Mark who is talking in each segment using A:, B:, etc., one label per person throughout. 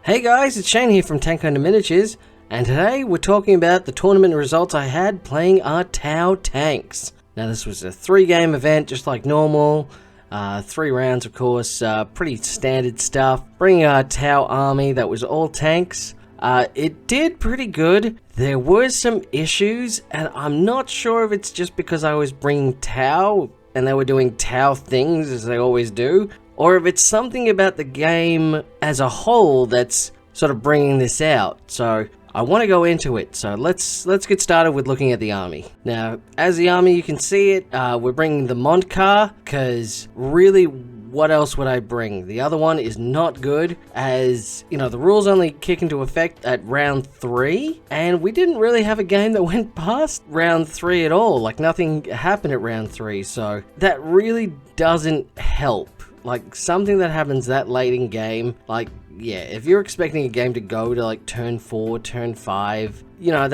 A: Hey guys, it's Shane here from Tank Hunter Miniatures, and today we're talking about the tournament results I had playing our Tau tanks. Now this was a 3-game event just like normal, 3 rounds of course, pretty standard stuff. Bringing our Tau army that was all tanks. It did pretty good. There were some issues, and I'm not sure if it's just because I was bringing Tau and they were doing Tau things as they always do, or if it's something about the game as a whole that's sort of bringing this out. So I want to go into it. So let's get started with looking at the army. Now, as the army, you can see it. We're bringing the Mont car because really, what else would I bring? The other one is not good, as you know, the rules only kick into effect at round 3, and we didn't really have a game that went past round 3 at all. Like, nothing happened at round 3, so that really doesn't help. Like, something that happens that late in game, like, yeah, if you're expecting a game to go to like turn 4, turn 5, you know,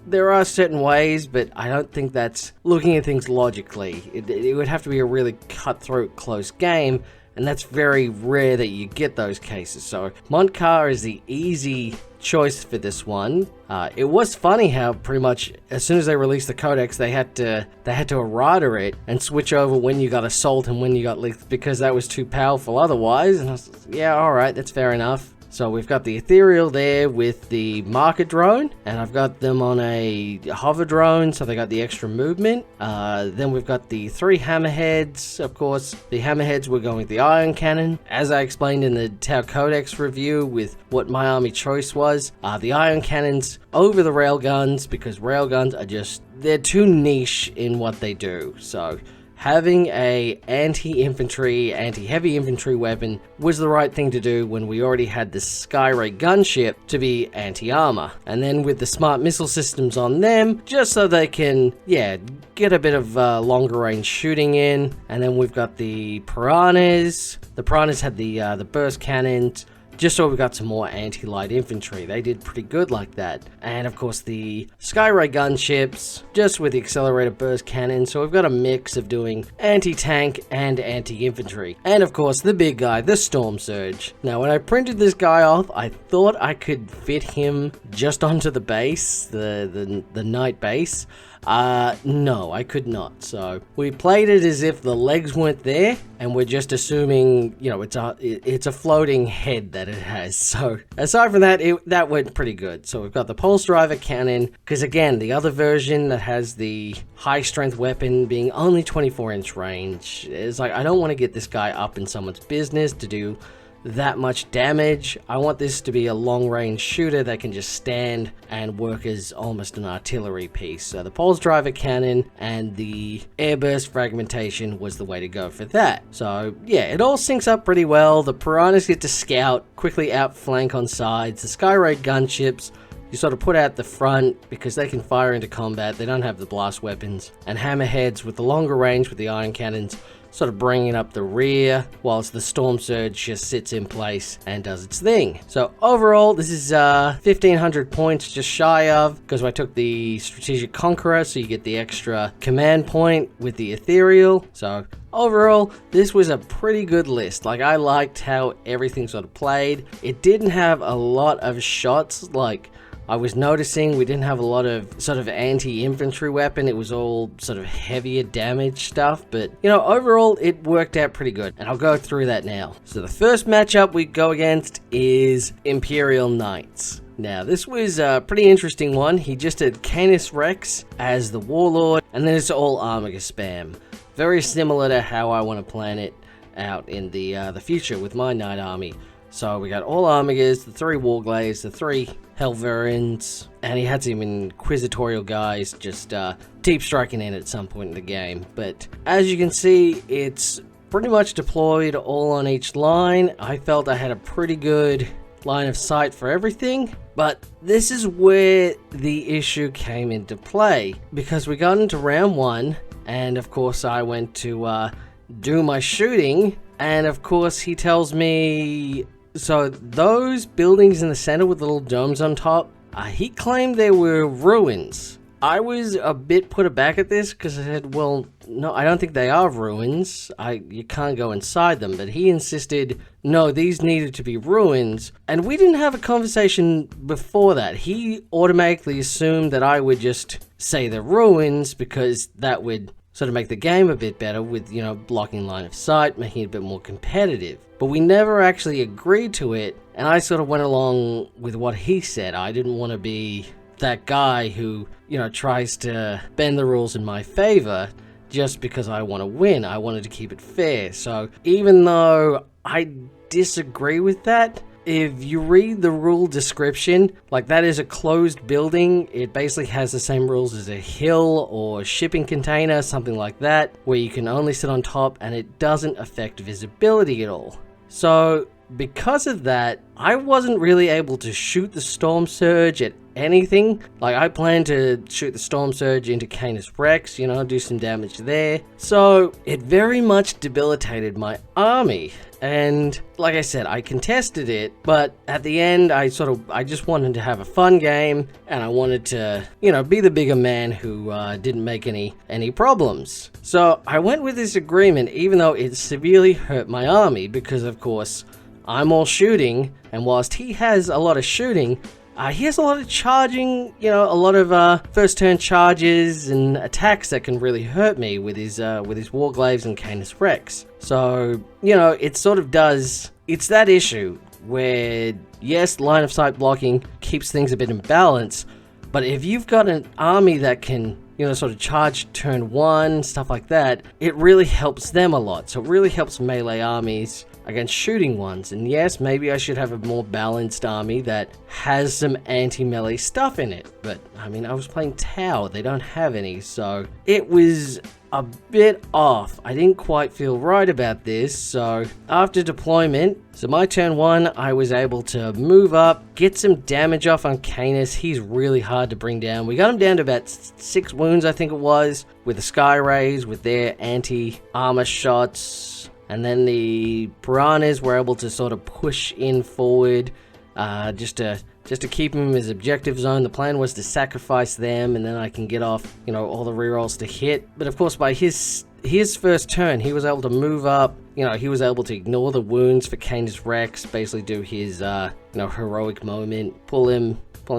A: there are certain ways, but I don't think that's looking at things logically. It would have to be a really cutthroat close game, and that's very rare that you get those cases. So Montcar is the easy choice for this one. It was funny how pretty much as soon as they released the codex, they had to errata it and switch over when you got assault and when you got lethal, because that was too powerful otherwise. And I was, yeah, all right, that's fair enough. So we've got the Ethereal there with the marker drone, and I've got them on a hover drone, so they got the extra movement. Then we've got the 3 hammerheads. Of course, the hammerheads were going with the ion cannon. As I explained in the Tau Codex review with what my army choice was, the ion cannons over the railguns, because railguns are they're too niche in what they do. So having a anti-infantry, anti-heavy infantry weapon was the right thing to do when we already had the Skyray gunship to be anti-armor. And then with the smart missile systems on them, just so they can, yeah, get a bit of longer range shooting in. And then we've got the Piranhas. The Piranhas had the burst cannons, just so we got some more anti-light infantry. They did pretty good like that. And of course the Skyray gunships, just with the accelerator burst cannon, so we've got a mix of doing anti-tank and anti-infantry. And of course the big guy, the Storm Surge. Now when I printed this guy off, I thought I could fit him just onto the base, the knight base. No, I could not. So we played it as if the legs weren't there, and we're just assuming, you know, it's a floating head that it has. So aside from that, that went pretty good. So we've got the pulse driver cannon, because again, the other version that has the high strength weapon being only 24-inch range is like, I don't want to get this guy up in someone's business to do that much damage. I want this to be a long-range shooter that can just stand and work as almost an artillery piece. So the pulse driver cannon and the airburst fragmentation was the way to go for that. So yeah, it all syncs up pretty well. The Piranhas get to scout, quickly outflank on sides. The Skyray gunships you sort of put out the front because they can fire into combat. They don't have the blast weapons. And hammerheads with the longer range with the iron cannons sort of bringing up the rear, whilst the Storm Surge just sits in place and does its thing. So overall, this is 1,500 points, just shy of, because I took the Strategic Conqueror, so you get the extra command point with the Ethereal. So overall, this was a pretty good list. Like, I liked how everything sort of played. It didn't have a lot of shots, like I was noticing we didn't have a lot of sort of anti-infantry weapon. It was all sort of heavier damage stuff, but you know, overall it worked out pretty good, and I'll go through that now. So the first matchup we go against is Imperial Knights. Now this was a pretty interesting one. He just had Canis Rex as the Warlord, and then it's all Armiger spam. Very similar to how I want to plan it out in the future with my Knight army. So we got all Armigers, the 3 Warglaives, the 3 Helverins, and he had some inquisitorial guys just deep striking in at some point in the game. But as you can see, it's pretty much deployed all on each line. I felt I had a pretty good line of sight for everything, but this is where the issue came into play, because we got into round 1, and of course I went to do my shooting, and of course he tells me, so those buildings in the center with the little domes on top, he claimed they were ruins. I was a bit put aback at this because I said, well, no, I don't think they are ruins. You can't go inside them. But he insisted, no, these needed to be ruins. And we didn't have a conversation before that. He automatically assumed that I would just say they're ruins because that would sort of make the game a bit better with, blocking line of sight, making it a bit more competitive. But we never actually agreed to it, and I sort of went along with what he said. I didn't want to be that guy who, tries to bend the rules in my favor just because I want to win. I wanted to keep it fair. So even though I disagree with that, if you read the rule description, like that is a closed building. It basically has the same rules as a hill or shipping container, something like that, where you can only sit on top and it doesn't affect visibility at all. So because of that, I wasn't really able to shoot the Storm Surge at anything. Like, I planned to shoot the Storm Surge into Canis Rex, do some damage there. So it very much debilitated my army. And like I said, I contested it, but at the end, I just wanted to have a fun game, and I wanted to, be the bigger man who didn't make any problems. So I went with this agreement, even though it severely hurt my army, because of course, I'm all shooting, and whilst he has a lot of shooting, he has a lot of charging, a lot of first turn charges and attacks that can really hurt me with his Warglaives and Canis Rex. So, it sort of does, it's that issue where, yes, line of sight blocking keeps things a bit in balance, but if you've got an army that can, sort of charge turn one, stuff like that, it really helps them a lot. So it really helps melee armies against shooting ones. And yes, maybe I should have a more balanced army that has some anti-melee stuff in it. But, I was playing Tau. They don't have any. So it was a bit off. I didn't quite feel right about this. So after deployment, so my turn one, I was able to move up, get some damage off on Canis. He's really hard to bring down. We got him down to about 6 wounds, I think it was, with the Sky Rays, with their anti-armor shots. And then the Piranhas were able to sort of push in forward, just to keep him in his objective zone. The plan was to sacrifice them, and then I can get off, all the rerolls to hit. But of course, by his first turn, he was able to move up. He was able to ignore the wounds for Canis Rex, basically do his, heroic moment, pull him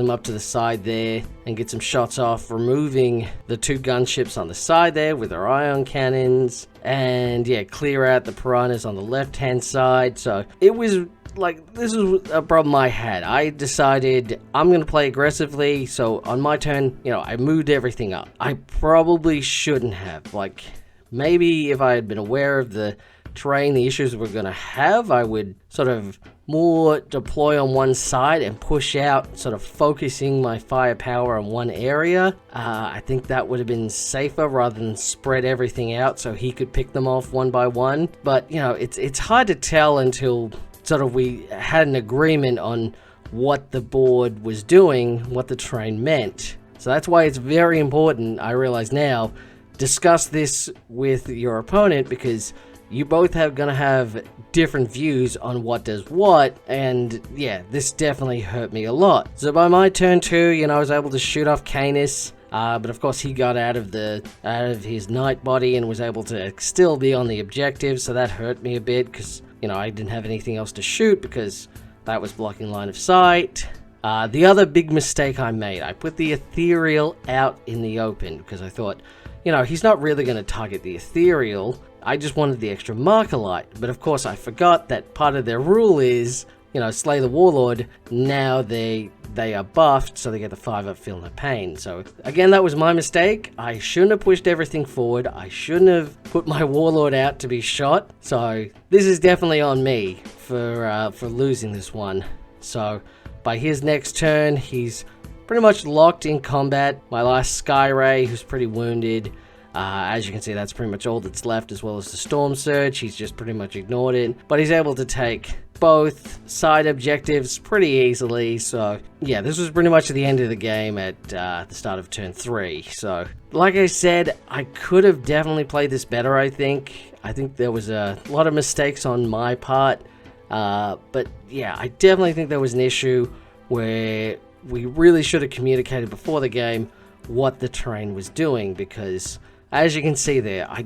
A: up to the side there and get some shots off, removing the 2 gunships on the side there with their ion cannons, and yeah, clear out the Piranhas on the left hand side. So it was like, this is a problem I had. I decided I'm going to play aggressively, so on my turn, I moved everything up. I probably shouldn't have. Like, maybe if I had been aware of the terrain, the issues we're going to have, I would sort of more deploy on one side and push out, sort of focusing my firepower on one area. I think that would have been safer rather than spread everything out so he could pick them off one by one. But, it's hard to tell until sort of we had an agreement on what the board was doing, what the terrain meant. So that's why it's very important, I realize now, discuss this with your opponent, because you both gonna have different views on what does what, and yeah, this definitely hurt me a lot. So by my turn 2, I was able to shoot off Canis, but of course he got out of his night body and was able to still be on the objective, so that hurt me a bit, because I didn't have anything else to shoot because that was blocking line of sight. The other big mistake I made, I put the Ethereal out in the open because I thought, he's not really going to target the Ethereal. I just wanted the extra marker light. But of course, I forgot that part of their rule is, slay the Warlord. Now they are buffed, so they get the 5-up Feel No Pain. So again, that was my mistake. I shouldn't have pushed everything forward. I shouldn't have put my Warlord out to be shot. So this is definitely on me for losing this one. So by his next turn, he's pretty much locked in combat. My last Sky Ray, who's pretty wounded. As you can see, that's pretty much all that's left, as well as the Storm Surge. He's just pretty much ignored it, but he's able to take both side objectives pretty easily. So yeah, this was pretty much the end of the game at the start of turn 3. So like I said, I could have definitely played this better. I think there was a lot of mistakes on my part, but yeah, I definitely think there was an issue where we really should have communicated before the game what the terrain was doing, because as you can see there, I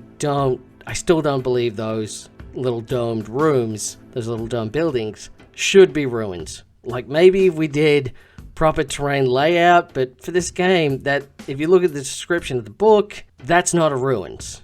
A: still don't believe those little domed rooms, those little domed buildings, should be ruins. Like, maybe if we did proper terrain layout, but for this game, that if you look at the description of the book, that's not a ruins.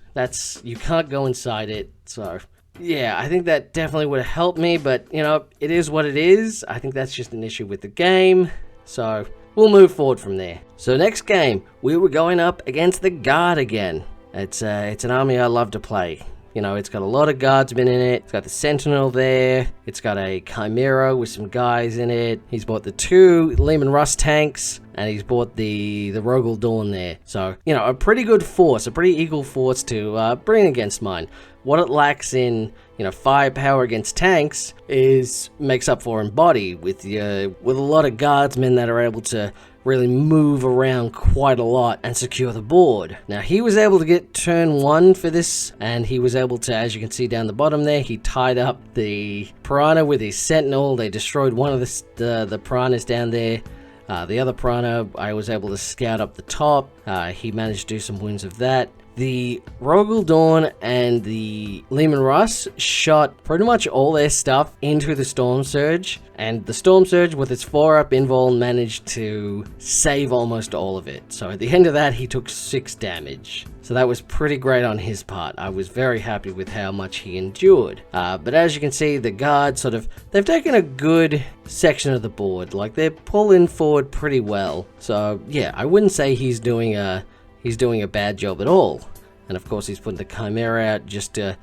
A: You can't go inside it. So yeah, I think that definitely would have helped me, but you know, it is what it is. I think that's just an issue with the game. So we'll move forward from there. So next game, we were going up against the Guard again. It's an army I love to play. You know, it's got a lot of guardsmen in it. It's got the Sentinel there. It's got a Chimera with some guys in it. He's bought the 2 Leman Russ tanks, and he's bought the Rogel Dawn there. So, you know, a pretty good force, a pretty equal force to bring against mine. What it lacks in, you know, firepower against tanks makes up for in body with a lot of guardsmen that are able to really move around quite a lot and secure the board. Now, he was able to get turn 1 for this, and he was able to, as you can see down the bottom there, he tied up the Piranha with his Sentinel. They destroyed one of the Piranhas down there. The other Piranha, I was able to scout up the top. He managed to do some wounds of that. The Rogel Dawn and the Leman Russ shot pretty much all their stuff into the Storm Surge, and the Storm Surge with its 4-up invul managed to save almost all of it. So at the end of that, he took 6 damage. So that was pretty great on his part. I was very happy with how much he endured. But as you can see, the Guard they've taken a good section of the board. Like, they're pulling forward pretty well. So yeah, I wouldn't say he's doing a bad job at all. And of course, he's putting the Chimera out just to,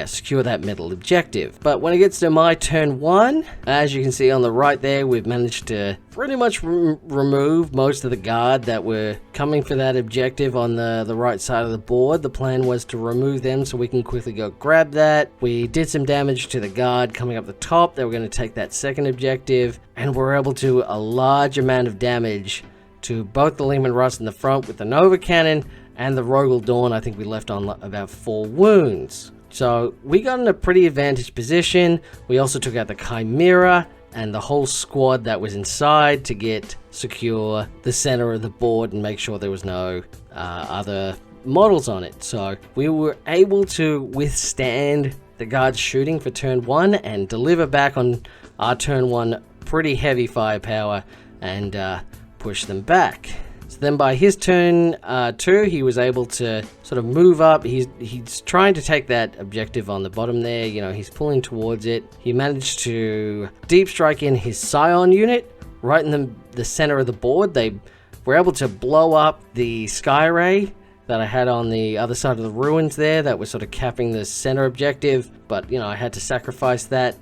A: secure that middle objective. But when it gets to my turn 1, as you can see on the right there, we've managed to pretty much remove most of the Guard that were coming for that objective on the right side of the board. The plan was to remove them so we can quickly go grab that. We did some damage to the Guard coming up the top. They were going to take that second objective, and we're able to do a large amount of damage to both the Leman Russ in the front with the Nova Cannon and the Rogel Dawn. I think we left on about 4 wounds. So we got in a pretty advantaged position. We also took out the Chimera and the whole squad that was inside to secure the center of the board and make sure there was no other models on it. So we were able to withstand the Guard's shooting for turn 1 and deliver back on our turn 1 pretty heavy firepower and push them back. So then by his turn 2, he was able to sort of move up. He's trying to take that objective on the bottom there. You know, he's pulling towards it. He managed to deep strike in his Scion unit right in the center of the board. They were able to blow up the Sky Ray that I had on the other side of the ruins there that was sort of capping the center objective. But, you know, I had to sacrifice that.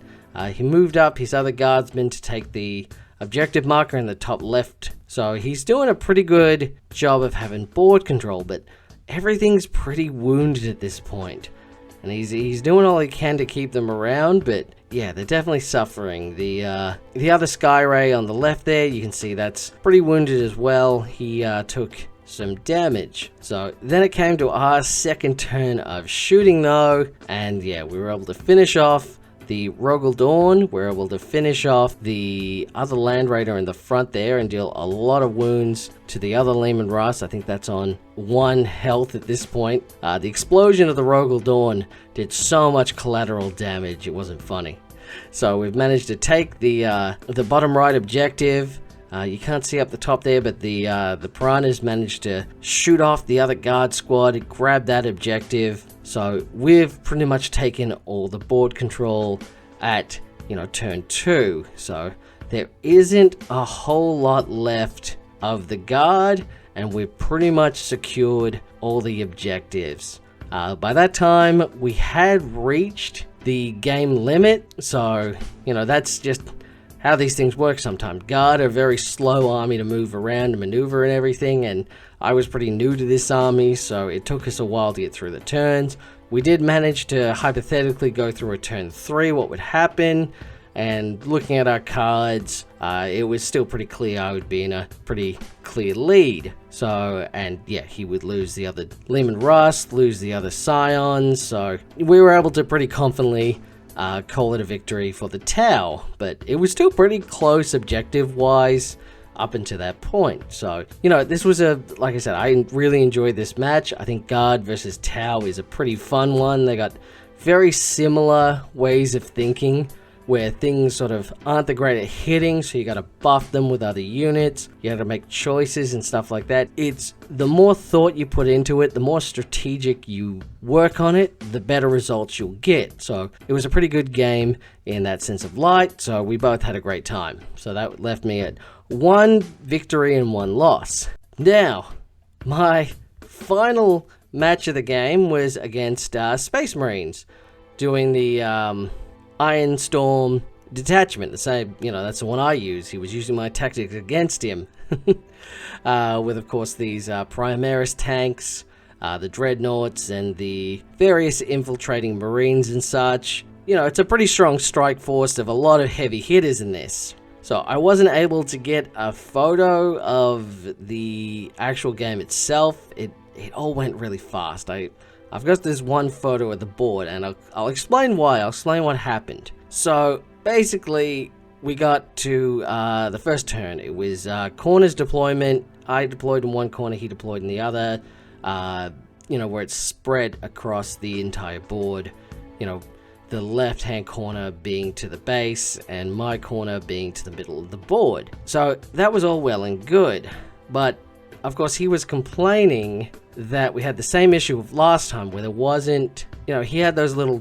A: He moved up his other guardsmen to take the objective marker in the top left. So he's doing a pretty good job of having board control, but everything's pretty wounded at this point. And he's doing all he can to keep them around, but yeah, they're definitely suffering. The other Sky Ray on the left there, you can see that's pretty wounded as well. He took some damage. So then it came to our second turn of shooting though, and yeah, we were able to finish off the Rogel Dawn. We're able to finish off the other Land Raider in the front there and deal a lot of wounds to the other Leman Russ. I think that's on 1 health at this point. The explosion of the Rogel Dawn did so much collateral damage, it wasn't funny. So we've managed to take the bottom right objective. You can't see up the top there, but the Piranhas managed to shoot off the other Guard squad, grab that objective. So we've pretty much taken all the board control at, you know, turn 2. So there isn't a whole lot left of the Guard, and we've pretty much secured all the objectives. By that time, we had reached the game limit. So, you know, that's just how these things work sometimes. Guard are a very slow army to move around and maneuver and everything, and I was pretty new to this army, so it took us a while to get through the turns. We did manage to hypothetically go through a turn 3, what would happen, and looking at our cards, it was still pretty clear I would be in a pretty clear lead. So, and yeah, he would lose the other Leman Russ, lose the other Scions, so we were able to pretty confidently call it a victory for the Tau, but it was still pretty close objective-wise. up until that point. So, you know, this was like I said, I really enjoyed this match. I think Guard versus Tau is a pretty fun one. They got very similar ways of thinking, where things sort of aren't the great at hitting, so you got to buff them with other units, you got to make choices and stuff like that. It's the more thought you put into it, the more strategic you work on it, the better results you'll get. So it was a pretty good game in that sense of light, so we both had a great time. So that left me at 1 victory and 1 loss. Now, my final match of the game was against Space Marines, doing the Iron Storm detachment, the same, you know, that's the one I use. He was using my tactics against him. With, of course, these Primaris tanks, the Dreadnoughts, and the various infiltrating Marines and such. You know, it's a pretty strong strike force of a lot of heavy hitters in this. So I wasn't able to get a photo of the actual game itself. It all went really fast. I've got this one photo of the board, and I'll explain why. I'll explain what happened. So basically, we got to the first turn. It was corners deployment. I deployed in one corner, he deployed in the other. You know, where it's spread across the entire board. You know, the left-hand corner being to the base, and my corner being to the middle of the board. So that was all well and good, but of course he was complaining that we had the same issue of last time, where there wasn't, you know, he had those little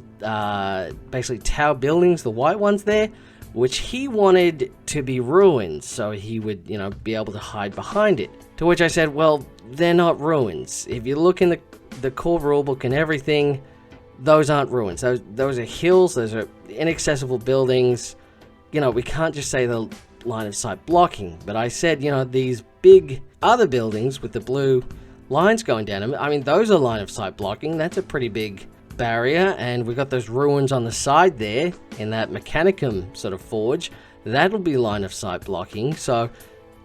A: basically tower buildings, the white ones there, which he wanted to be ruins, so he would, you know, be able to hide behind it. To which I said, well, they're not ruins. If you look in the core rulebook and everything, those aren't ruins. Those are hills, those are inaccessible buildings. You know, we can't just say the line of sight blocking. But I said, you know, these big other buildings with the blue lines going down them, I mean, those are line of sight blocking. That's a pretty big barrier. And we got those ruins on the side there in that Mechanicum sort of forge. That'll be line of sight blocking. So,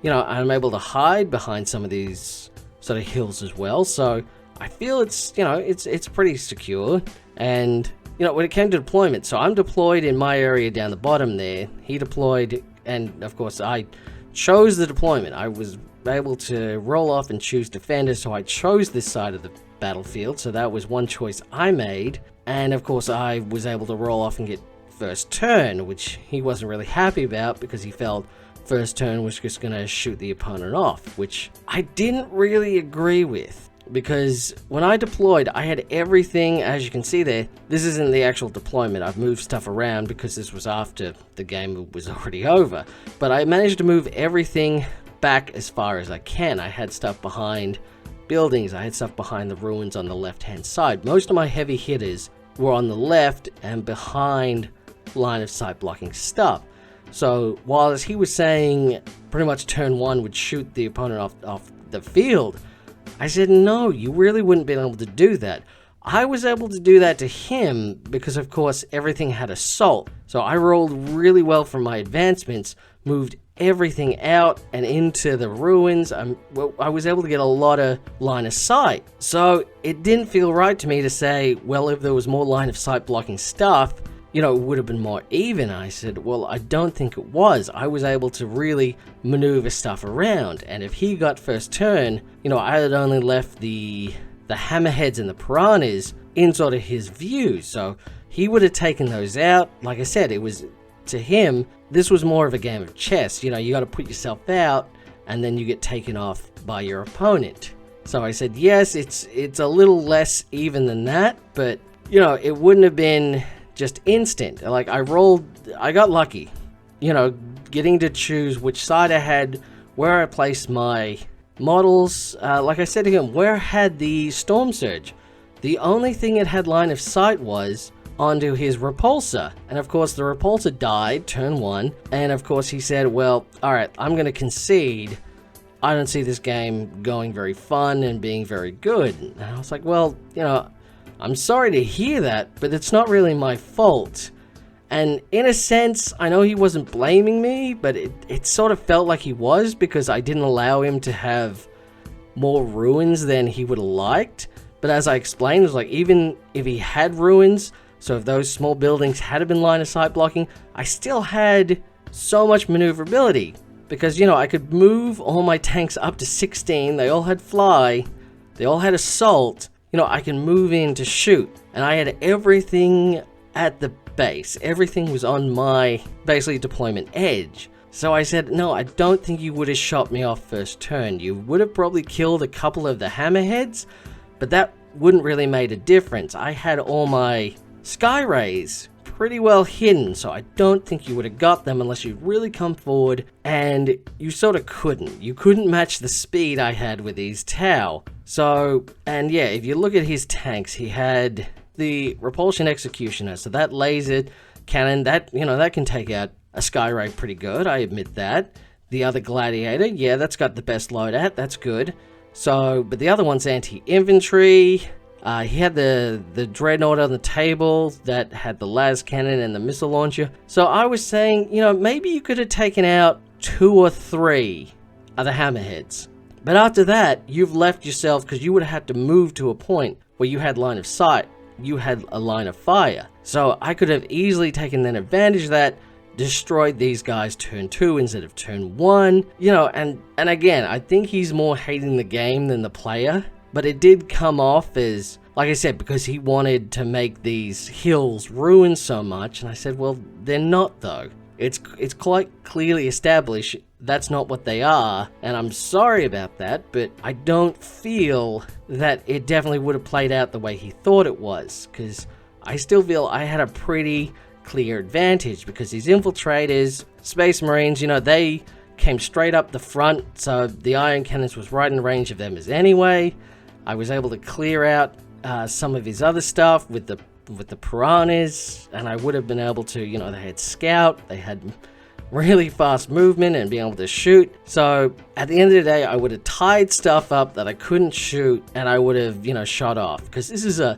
A: you know, I'm able to hide behind some of these sort of hills as well. So I feel it's, you know, it's pretty secure. And, you know, when it came to deployment, so I'm deployed in my area down the bottom there. He deployed, and of course I chose the deployment. I was able to roll off and choose defender, so I chose this side of the battlefield. So that was one choice I made. And of course I was able to roll off and get first turn, which he wasn't really happy about because he felt first turn was just going to shoot the opponent off, which I didn't really agree with. Because when I deployed, I had everything, as you can see there. This isn't the actual deployment. I've moved stuff around because this was after the game was already over. But I managed to move everything back as far as I can. I had stuff behind buildings. I had stuff behind the ruins on the left-hand side. Most of my heavy hitters were on the left and behind line of sight blocking stuff. So while as he was saying pretty much turn one would shoot the opponent off the field, I said, no, you really wouldn't be able to do that. I was able to do that to him because, of course, everything had assault. So I rolled really well for my advancements, moved everything out and into the ruins. I was able to get a lot of line of sight. So it didn't feel right to me to say, well, if there was more line of sight blocking stuff, you know, it would have been more even. I said, well, I don't think it was. I was able to really maneuver stuff around. And if he got first turn, you know, I had only left the hammerheads and the piranhas in sort of his view. So he would have taken those out. Like I said, it was, to him, this was more of a game of chess. You know, you got to put yourself out and then you get taken off by your opponent. So I said, yes, it's a little less even than that, but, you know, it wouldn't have been just instant. Like I got lucky, you know, getting to choose which side I had, where I placed my models. Like I said to him, where I had the storm surge, the only thing it had line of sight was onto his repulsor. And of course the repulsor died turn one. And of course he said, well, all right, I'm going to concede. I don't see this game going very fun and being very good. And I was like, well, you know, I'm sorry to hear that, but it's not really my fault. And in a sense, I know he wasn't blaming me, but it sort of felt like he was, because I didn't allow him to have more ruins than he would have liked. But as I explained, it was like, even if he had ruins, so if those small buildings had been line of sight blocking, I still had so much maneuverability. because, you know, I could move all my tanks up to 16. They all had fly. They all had assault. You know, I can move in to shoot. And I had everything at the base. Everything was on my, basically, deployment edge. So I said, no, I don't think you would have shot me off first turn. You would have probably killed a couple of the hammerheads, but that wouldn't really made a difference. I had all my sky rays pretty well hidden, so I don't think you would have got them unless you really come forward, and you sort of couldn't. You couldn't match the speed I had with these Tau. So, and yeah, if you look at his tanks, he had the Repulsion Executioner, so that laser cannon, that, you know, that can take out a sky ray pretty good, I admit that. The other Gladiator, yeah, that's got the best loadout, that's good. So, but the other one's anti-infantry. He had the Dreadnought on the table that had the las cannon and the missile launcher. So I was saying, you know, maybe you could have taken out 2 or 3 of the hammerheads. But after that, you've left yourself, because you would have had to move to a point where you had line of sight. You had a line of fire. So I could have easily taken then advantage of that, destroyed these guys turn 2 instead of turn 1. You know, and again, I think he's more hating the game than the player. But it did come off as, like I said, because he wanted to make these hills ruin so much. And I said, well, they're not, though. It's quite clearly established that's not what they are. And I'm sorry about that, but I don't feel that it definitely would have played out the way he thought it was. Because I still feel I had a pretty clear advantage, because these infiltrators, Space Marines, you know, they came straight up the front, so the iron cannons was right in range of them as anyway. I was able to clear out some of his other stuff with the piranhas, and I would have been able to, you know, they had scout, they had really fast movement and being able to shoot. So at the end of the day, I would have tied stuff up that I couldn't shoot, and I would have, you know, shot off, because this is a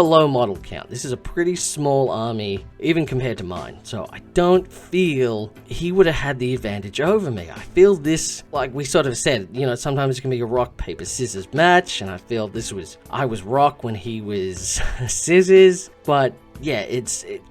A: low model count. This is a pretty small army, even compared to mine. So I don't feel he would have had the advantage over me. I feel this, like we sort of said, you know, sometimes it can be a rock, paper, scissors match, and I feel I was rock when he was scissors. But yeah,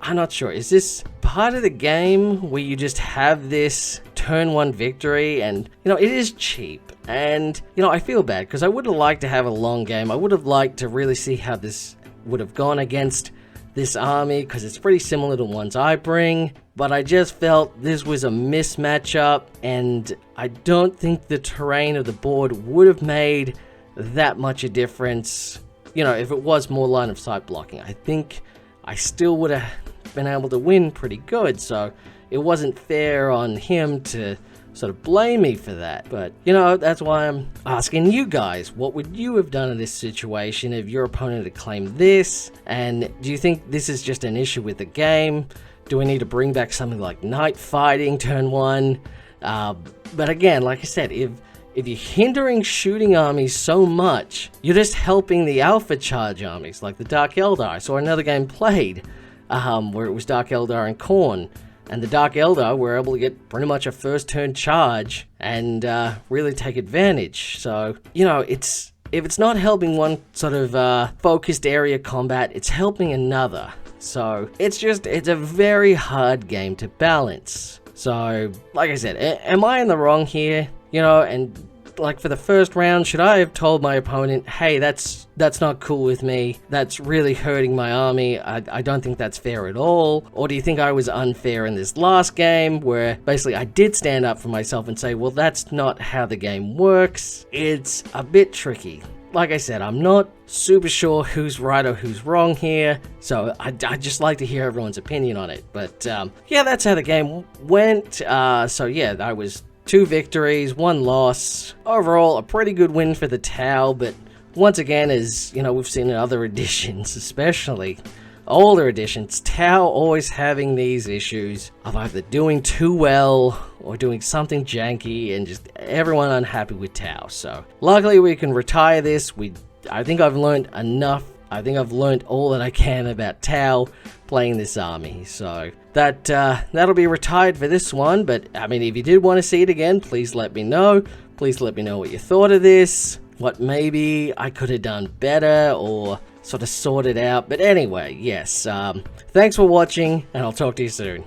A: I'm not sure. Is this part of the game where you just have this turn 1 victory? And, you know, it is cheap. And, you know, I feel bad, because I would have liked to have a long game. I would have liked to really see how this would have gone against this army, because it's pretty similar to ones I bring. But I just felt this was a mismatch up, and I don't think the terrain of the board would have made that much a difference, you know, if it was more line of sight blocking. I think I still would have been able to win pretty good, so it wasn't fair on him to sort of blame me for that. But, you know, that's why I'm asking you guys, what would you have done in this situation if your opponent had claimed this? And do you think this is just an issue with the game? Do we need to bring back something like night fighting turn 1? But again, like I said, if you're hindering shooting armies so much, you're just helping the alpha charge armies, like the Dark Eldar. I saw another game played where it was Dark Eldar and Khorne, and the Dark Eldar were able to get pretty much a first turn charge and really take advantage. So, you know, if it's not helping one sort of focused area combat, it's helping another. So it's a very hard game to balance. So, like I said, am I in the wrong here? You know, and like for the first round, should I have told my opponent, hey, that's not cool with me, that's really hurting my army, I don't think that's fair at all? Or do you think I was unfair in this last game, where basically I did stand up for myself and say, well, that's not how the game works? It's a bit tricky. Like I said, I'm not super sure who's right or who's wrong here, so I'd just like to hear everyone's opinion on it. But yeah, that's how the game went. So yeah, I was 2 victories, 1 loss. Overall, a pretty good win for the Tau, but once again, as you know, we've seen in other editions, especially older editions, Tau always having these issues of either doing too well or doing something janky, and just everyone unhappy with Tau. So luckily we can retire this. I think I've learned enough. I think I've learned all that I can about Tau playing this army. So that'll be retired for this one. But I mean, if you did want to see it again, please let me know. Please let me know what you thought of this, what maybe I could have done better or sort of sorted out. But anyway, yes, thanks for watching, and I'll talk to you soon.